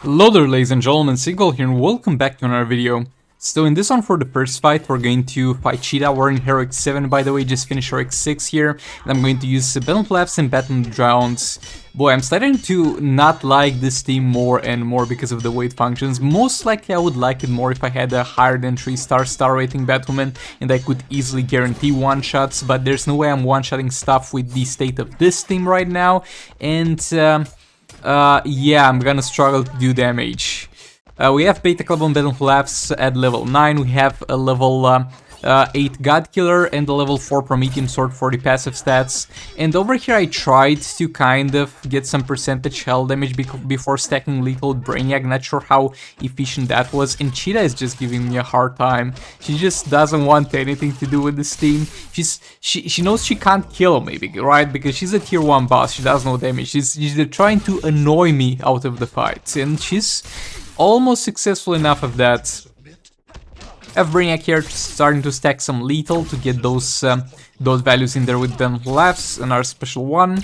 Hello there, ladies and gentlemen, Sigval here and welcome back to another video. So in this one, for the first fight, we're going to fight Cheetah. We're in Heroic 7, by the way, just finished Heroic 6 here. And I'm going to use Battle Flaps and Battle Drowns. Boy, I'm starting to not like this team more and more because of the weight functions. Most likely I would like it more if I had a higher than 3-star star rating Batwoman and I could easily guarantee one-shots, but there's no way I'm one-shotting stuff with the state of this team right now. And yeah, I'm gonna struggle to do damage. We have Beta Club on Battle Flaps at level 9, we have a level 8 God Killer and a level 4 Promethean Sword for the passive stats. And over here I tried to kind of get some percentage hell damage before stacking Lethal Brainiac, not sure how efficient that was, and Cheetah is just giving me a hard time. She just doesn't want anything to do with this team. She knows she can't kill me, right? Because she's a tier 1 boss, she does no damage. She's trying to annoy me out of the fight, and she's almost successful enough of that. I have Brainiac here starting to stack some lethal to get those values in there with them laughs and our special one.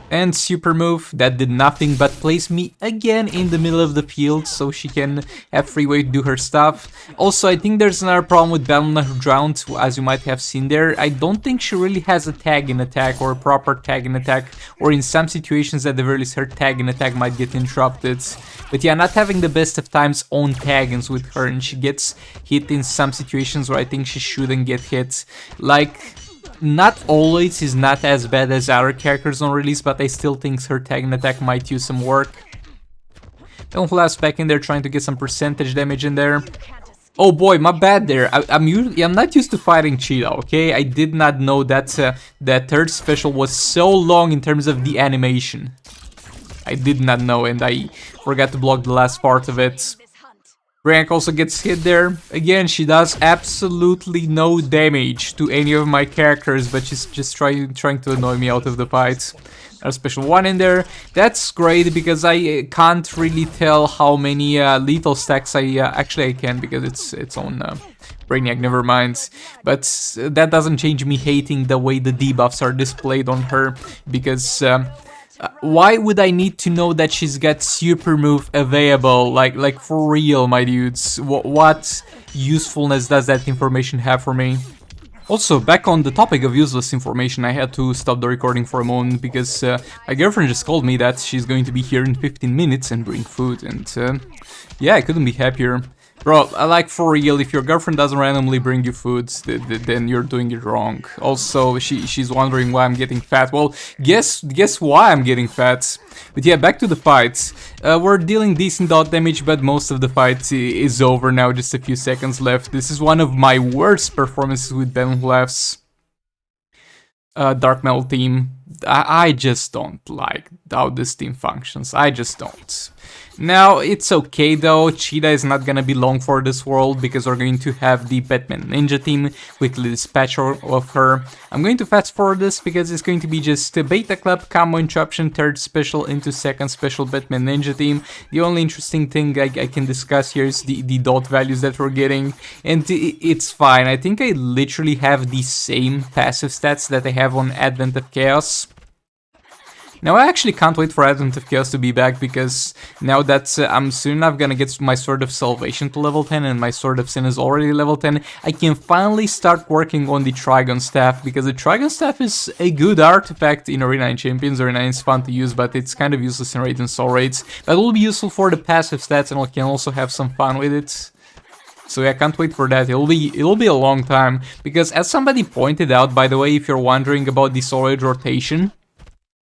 And super move that did nothing but place me again in the middle of the field so she can have free way to do her stuff. Also, I think there's another problem with Battle Drowned, as you might have seen there. I don't think she really has a tag in attack or a proper tag in attack, or in some situations at the very least her tag in attack might get interrupted. But yeah, not having the best of times on taggings with her, and she gets hit in some situations where I think she shouldn't get hit. Like, not always is not as bad as other characters on release, but I still think her tag and attack might use some work. Don't last back in there trying to get some percentage damage in there. Oh boy, my bad there. I'm not used to fighting Cheetah, okay? I did not know that that third special was so long in terms of the animation. I did not know, and I forgot to block the last part of it. Brainiac also gets hit there. Again, she does absolutely no damage to any of my characters, but she's just trying to annoy me out of the fight. A special one in there. That's great because I can't really tell how many lethal stacks actually I can, because it's on Brainiac, never mind. But that doesn't change me hating the way the debuffs are displayed on her, because why would I need to know that she's got super move available? Like for real, my dudes. What usefulness does that information have for me? Also, back on the topic of useless information, I had to stop the recording for a moment because my girlfriend just told me that she's going to be here in 15 minutes and bring food, and yeah, I couldn't be happier. Bro, like for real, if your girlfriend doesn't randomly bring you food, then you're doing it wrong. Also, she's wondering why I'm getting fat. Well, guess why I'm getting fat. But yeah, back to the fight. We're dealing decent dot damage, but most of the fight is over now, just a few seconds left. This is one of my worst performances with Battle Flaps. Dark Metal team. I just don't like how this team functions. I just don't. Now, it's okay though, Cheetah is not gonna be long for this world because we're going to have the Batman Ninja team, quickly dispatch of her. I'm going to fast forward this because it's going to be just a Beta Club, combo interruption, third special into second special Batman Ninja team. The only interesting thing I can discuss here is the dot values that we're getting, and it's fine. I think I literally have the same passive stats that I have on Advent of Chaos. Now I actually can't wait for Advent of Chaos to be back, because now that I'm soon enough gonna get my Sword of Salvation to level 10 and my Sword of Sin is already level 10, I can finally start working on the Trigon Staff, because the Trigon Staff is a good artifact in Arena 9 Champions. Arena 9 is fun to use, but it's kind of useless in Raids and Soul Raids. But it will be useful for the passive stats, and I can also have some fun with it. So yeah, I can't wait for that. It'll be a long time, because as somebody pointed out, by the way, if you're wondering about the Soul Raid rotation,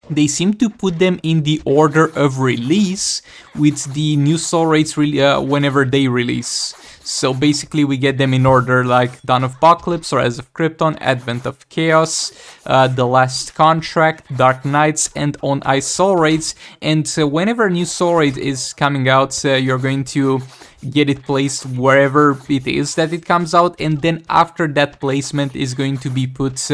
they seem to put them in the order of release, with the new Soul Raids whenever they release. So basically we get them in order like Dawn of Apocalypse, Rise of Krypton, Advent of Chaos, The Last Contract, Dark Knights, and On Ice Soul Raids. And whenever a new Soul Raid is coming out, you're going to get it placed wherever it is that it comes out, and then after that placement is going to be put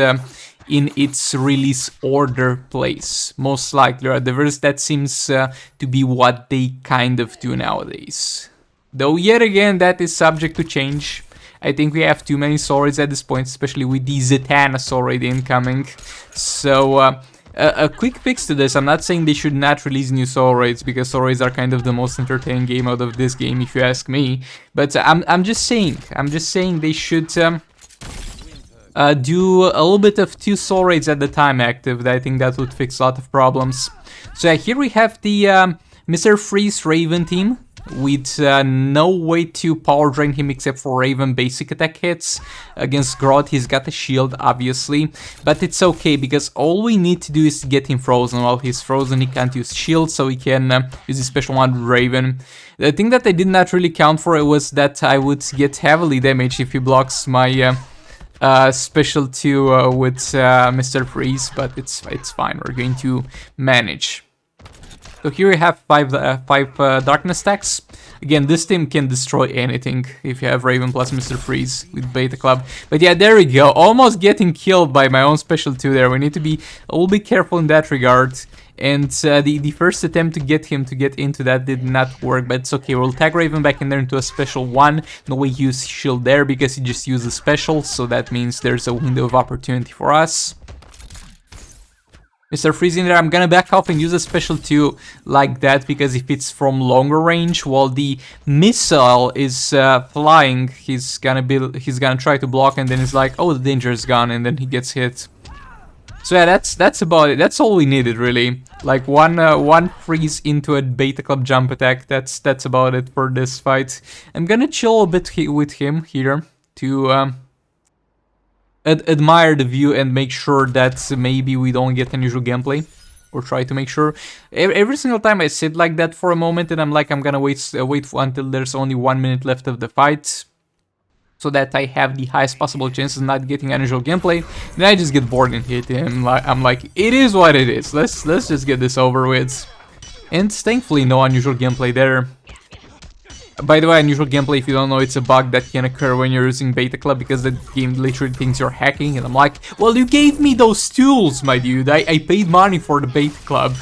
in its release order place, most likely, or at the verse that seems to be what they kind of do nowadays. Though yet again, that is subject to change. I think we have too many Soul Raids at this point, especially with the Zatanna Soul Raid incoming. So A quick fix to this, I'm not saying they should not release new soul raids, because soul raids are kind of the most entertaining game out of this game, if you ask me. But I'm just saying they should do a little bit of 2 soul raids at the time active. I think that would fix a lot of problems. So yeah, here we have the Mr. Freeze Raven team, with no way to power drain him except for Raven basic attack hits. Against Grodd, he's got a shield, obviously, but it's okay, because all we need to do is to get him frozen. While he's frozen, he can't use shield, so he can use his special one with Raven. The thing that I did not really count for it was that I would get heavily damaged if he blocks my special 2 with Mr. Freeze, but it's fine, we're going to manage. So here we have 5 darkness stacks. Again, this team can destroy anything if you have Raven plus Mr. Freeze with Beta Club. But yeah, there we go. Almost getting killed by my own special 2 there. We need to be a little bit careful in that regard. And the first attempt to get him to get into that did not work, but it's okay. We'll tag Raven back in there into a special 1. No way he used shield there because he just used a special, so that means there's a window of opportunity for us. Mr. Freeze in there, I'm gonna back off and use a special 2 like that, because if it's from longer range while the missile is flying, he's gonna try to block, and then he's like, oh, the danger is gone, and then he gets hit. So yeah, that's about it. That's all we needed, really. Like one freeze into a Beta Club jump attack. That's about it for this fight. I'm gonna chill a bit with him here to admire the view and make sure that maybe we don't get unusual gameplay, or try to make sure. Every single time I sit like that for a moment and I'm like, I'm gonna wait until there's only 1 minute left of the fight, so that I have the highest possible chances of not getting unusual gameplay. Then I just get bored and hit, and I'm like, it is what it is. Let's just get this over with. And thankfully, no unusual gameplay there. By the way, unusual gameplay, if you don't know, it's a bug that can occur when you're using Beta Club, because the game literally thinks you're hacking, and I'm like, well, you gave me those tools, my dude. I paid money for the Beta Club.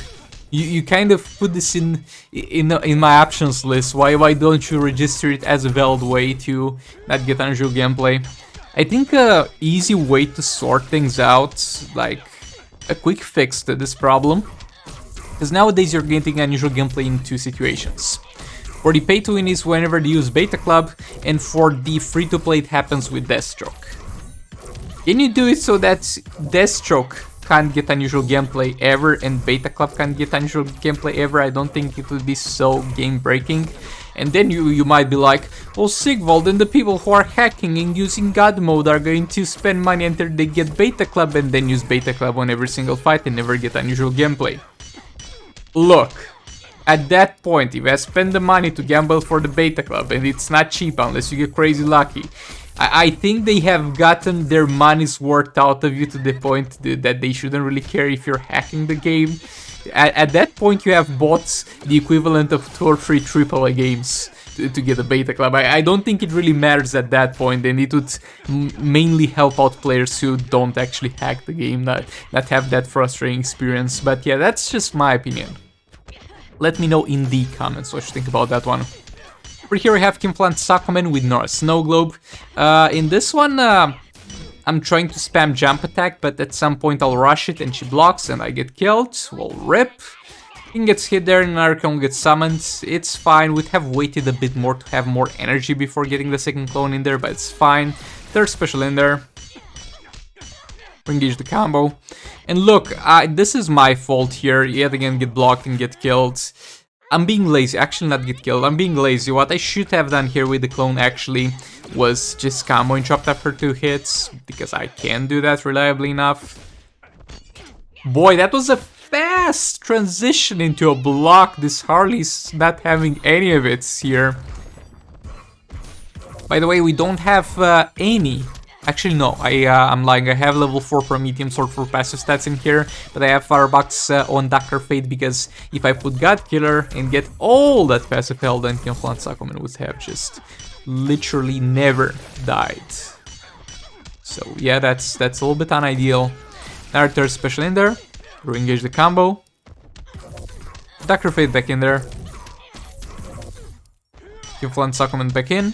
You kind of put this in my options list. Why don't you register it as a valid way to not get unusual gameplay? I think a easy way to sort things out, like a quick fix to this problem, because nowadays you're getting unusual gameplay in 2 situations. For the pay to win is whenever they use Beta Club, and for the free to play it happens with Deathstroke. Can you do it so that Deathstroke can't get unusual gameplay ever and Beta Club can't get unusual gameplay ever? I don't think it would be so game breaking. And then you might be like, well, Sigvald and the people who are hacking and using God mode are going to spend money until they get Beta Club and then use Beta Club on every single fight and never get unusual gameplay. Look, at that point, if I spend the money to gamble for the Beta Club, and it's not cheap unless you get crazy lucky, I think they have gotten their money's worth out of you to the point that they shouldn't really care if you're hacking the game. At that point, you have bought the equivalent of 2 or 3 AAA games to get a Beta Club. I don't think it really matters at that point, and it would mainly help out players who don't actually hack the game, not have that frustrating experience. But yeah, that's just my opinion. Let me know in the comments what you think about that one. Over here we have Kimflant Sakomen with Nora Snow Globe. In this one, I'm trying to spam jump attack, but at some point I'll rush it and she blocks and I get killed. Well, rip. King gets hit there and Archon gets summoned. It's fine. We'd have waited a bit more to have more energy before getting the second clone in there, but it's fine. Third special in there. Engage the combo. And look, this is my fault here. Yet again, get blocked and get killed. I'm being lazy. Actually, not get killed. I'm being lazy. What I should have done here with the clone actually was just combo interrupt after 2 hits, because I can do that reliably enough. Boy, that was a fast transition into a block. This Harley's not having any of it here. By the way, we don't have any. Actually, no, I'm lying. I have level 4 Prometheum Sword for passive stats in here, but I have Firebox on Dr. Fate, because if I put God Killer and get all that passive health, then Kimflant Sakomen would have just literally never died. So yeah, that's a little bit unideal. Another third special in there. Re-engage the combo. Dr. Fate back in there. Kimflant Sakomen back in.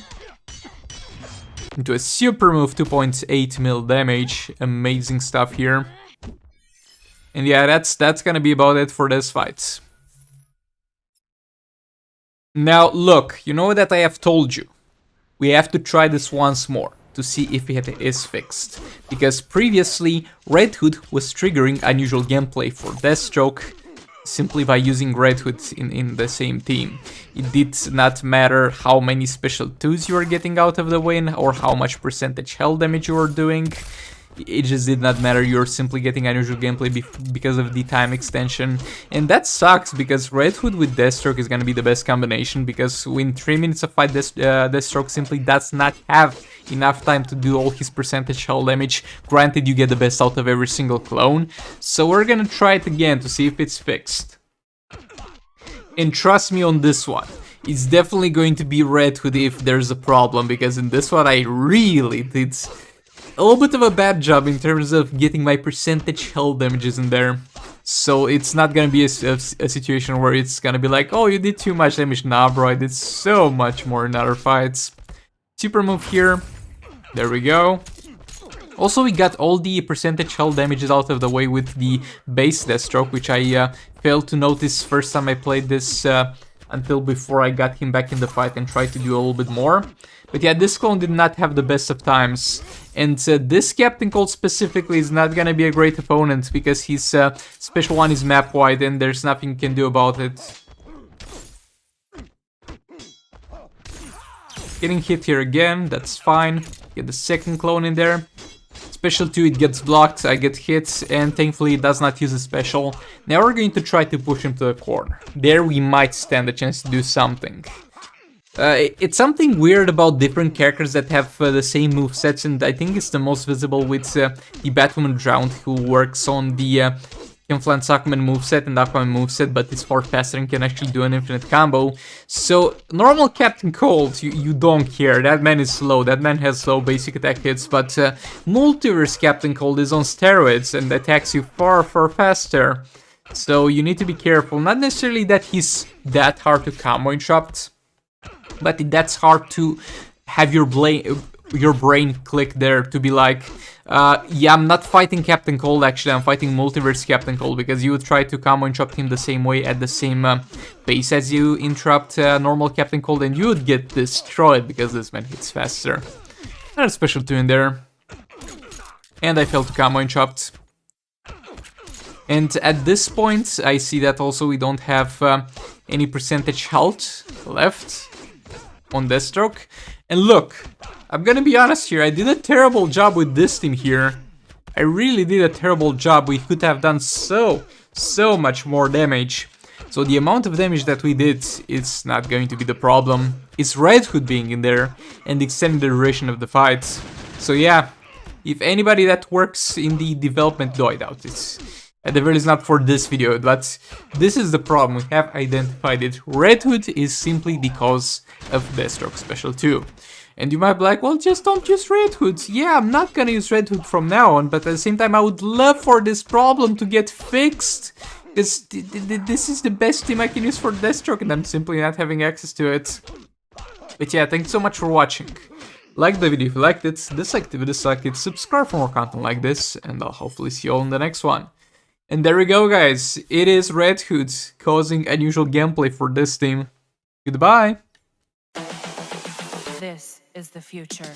Into a super move, 2.8 mil damage. Amazing stuff here. And yeah, that's gonna be about it for this fight. Now, look, you know that I have told you. We have to try this once more to see if it is fixed. Because previously, Red Hood was triggering unusual gameplay for Deathstroke simply by using Red Hood in the same team. It did not matter how many special 2s you were getting out of the win or how much percentage hell damage you were doing. It just did not matter, you're simply getting unusual gameplay because of the time extension. And that sucks, because Red Hood with Deathstroke is gonna be the best combination, because in 3 minutes of fight, Deathstroke simply does not have enough time to do all his percentage hull damage. Granted, you get the best out of every single clone. So we're gonna try it again to see if it's fixed. And trust me on this one, it's definitely going to be Red Hood if there's a problem, because in this one I really did a little bit of a bad job in terms of getting my percentage hull damages in there. So it's not gonna be a situation where it's gonna be like, oh, you did too much damage. Nah, bro, I did so much more in other fights. Super move here. There we go. Also, we got all the percentage hull damages out of the way with the base Deathstroke, which I failed to notice first time I played this until before I got him back in the fight and tried to do a little bit more. But yeah, this clone did not have the best of times. And this Captain Cold specifically is not gonna be a great opponent, because his special one is map wide and there's nothing you can do about it. Getting hit here again, that's fine. Get the second clone in there. Special 2, it gets blocked, I get hit, and thankfully it does not use a special. Now we're going to try to push him to the corner. There we might stand a chance to do something. It's something weird about different characters that have the same movesets, and I think it's the most visible with the Batwoman Drowned, who works on the Influence Aquaman moveset and Aquaman moveset, but is far faster and can actually do an infinite combo. So, normal Captain Cold, you don't care, that man is slow, that man has slow basic attack hits, but Multiverse Captain Cold is on steroids and attacks you far faster. So you need to be careful, not necessarily that he's that hard to combo interrupt, but that's hard to have your brain click there to be like, yeah, I'm not fighting Captain Cold, actually, I'm fighting Multiverse Captain Cold, because you would try to combo interrupt him the same way at the same pace as you interrupt normal Captain Cold, and you would get destroyed because this man hits faster. Another special 2 in there. And I failed to combo interrupt. And at this point, I see that also we don't have any percentage health left on Deathstroke. And look, I'm gonna be honest here, I did a terrible job with this team here. I really did a terrible job. We could have done so much more damage. So the amount of damage that we did, it's not going to be the problem. It's Red Hood being in there and extending the duration of the fight. So yeah, if anybody that works in the development, though I doubt it, at the very least not for this video, but this is the problem, we have identified it. Red Hood is simply the cause of Deathstroke Special 2. And you might be like, well, just don't use Red Hood. Yeah, I'm not gonna use Red Hood from now on, but at the same time I would love for this problem to get fixed. Because this is the best team I can use for Deathstroke and I'm simply not having access to it. But yeah, thanks so much for watching. Like the video if you liked it, dislike the video if you disliked it, subscribe for more content like this, and I'll hopefully see you all in the next one. And there we go, guys. It is Red Hood causing unusual gameplay for this team. Goodbye. This is the future.